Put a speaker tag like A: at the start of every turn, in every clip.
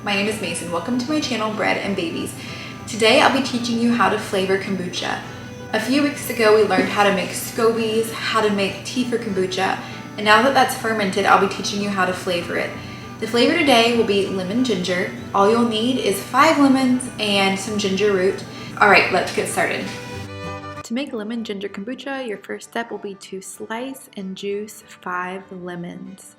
A: my name is Mason. Welcome to my channel, Bread and Babies. Today I'll be teaching you how to flavor kombucha. A few weeks ago we learned how to make scobies, how to make tea for kombucha, and now that that's fermented, I'll be teaching you how to flavor it. The flavor today will be lemon ginger. All you'll need is 5 lemons and some ginger root. Alright, let's get started. To make lemon ginger kombucha, your first step will be to slice and juice 5 lemons.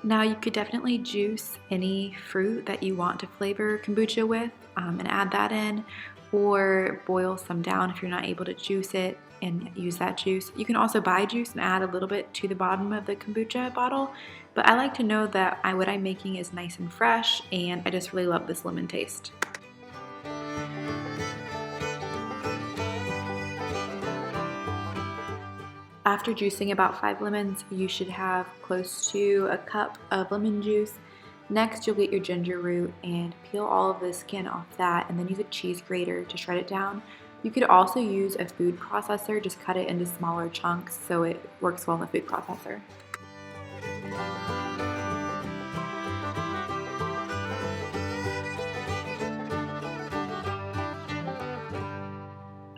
A: Now you could definitely juice any fruit that you want to flavor kombucha with and add that in, or boil some down if you're not able to juice it and use that juice. You can also buy juice and add a little bit to the bottom of the kombucha bottle, but I like to know that what I'm making is nice and fresh, and I just really love this lemon taste. After juicing about 5 lemons, you should have close to a cup of lemon juice. Next, you'll get your ginger root and peel all of the skin off that, and then use a cheese grater to shred it down. You could also use a food processor, just cut it into smaller chunks so it works well in the food processor.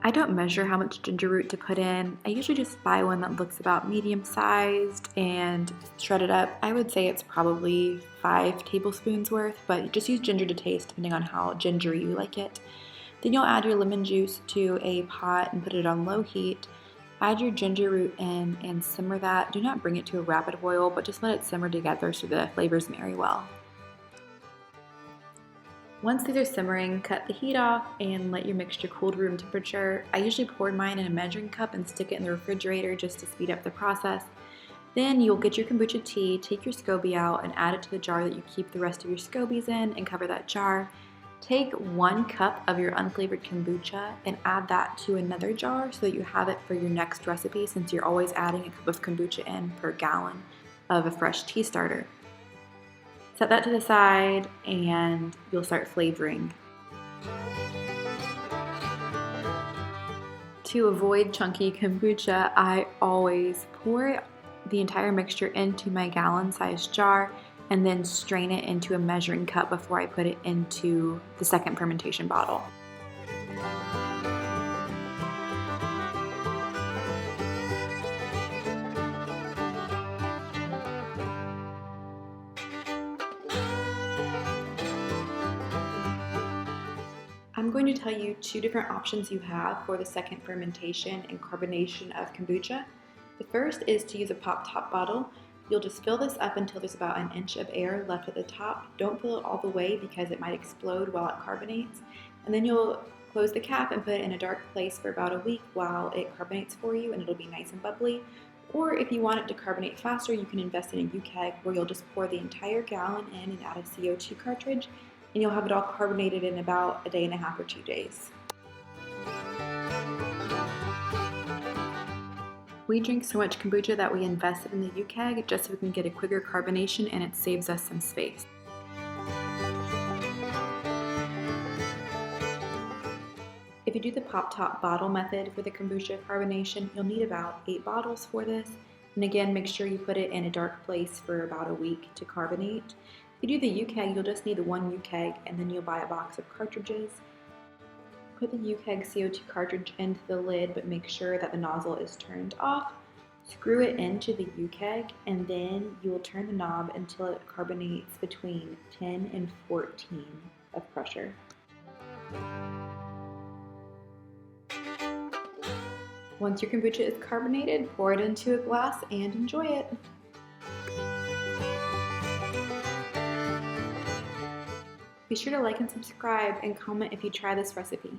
A: I don't measure how much ginger root to put in. I usually just buy one that looks about medium sized and shred it up. I would say it's probably 5 tablespoons worth, but just use ginger to taste depending on how gingery you like it. Then you'll add your lemon juice to a pot and put it on low heat. Add your ginger root in and simmer that. Do not bring it to a rapid boil, but just let it simmer together so the flavors marry well. Once these are simmering, cut the heat off and let your mixture cool to room temperature. I usually pour mine in a measuring cup and stick it in the refrigerator just to speed up the process. Then you'll get your kombucha tea, take your SCOBY out, and add it to the jar that you keep the rest of your SCOBYs in, and cover that jar. Take 1 cup of your unflavored kombucha and add that to another jar so that you have it for your next recipe, since you're always adding a cup of kombucha in per gallon of a fresh tea starter. Set that to the side and you'll start flavoring. To avoid chunky kombucha, I always pour the entire mixture into my gallon-sized jar and then strain it into a measuring cup before I put it into the second fermentation bottle. I'm going to tell you 2 different options you have for the second fermentation and carbonation of kombucha. The first is to use a pop-top bottle. You'll just fill this up until there's about 1 inch of air left at the top. Don't fill it all the way because it might explode while it carbonates. And then you'll close the cap and put it in a dark place for about a week while it carbonates for you, and it'll be nice and bubbly. Or if you want it to carbonate faster, you can invest in a U-keg where you'll just pour the entire gallon in and add a CO2 cartridge, and you'll have it all carbonated in about 1.5 days or 2 days. We drink so much kombucha that we invested in the U-keg just so we can get a quicker carbonation, and it saves us some space. If you do the pop-top bottle method for the kombucha carbonation, you'll need about 8 bottles for this. And again, make sure you put it in a dark place for about a week to carbonate. If you do the U-keg, you'll just need the 1 U-keg, and then you'll buy a box of cartridges. Put the U-keg CO2 cartridge into the lid, but make sure that the nozzle is turned off. Screw it into the U-keg, and then you will turn the knob until it carbonates between 10 and 14 of pressure. Once your kombucha is carbonated, pour it into a glass and enjoy it. Be sure to like and subscribe and comment if you try this recipe.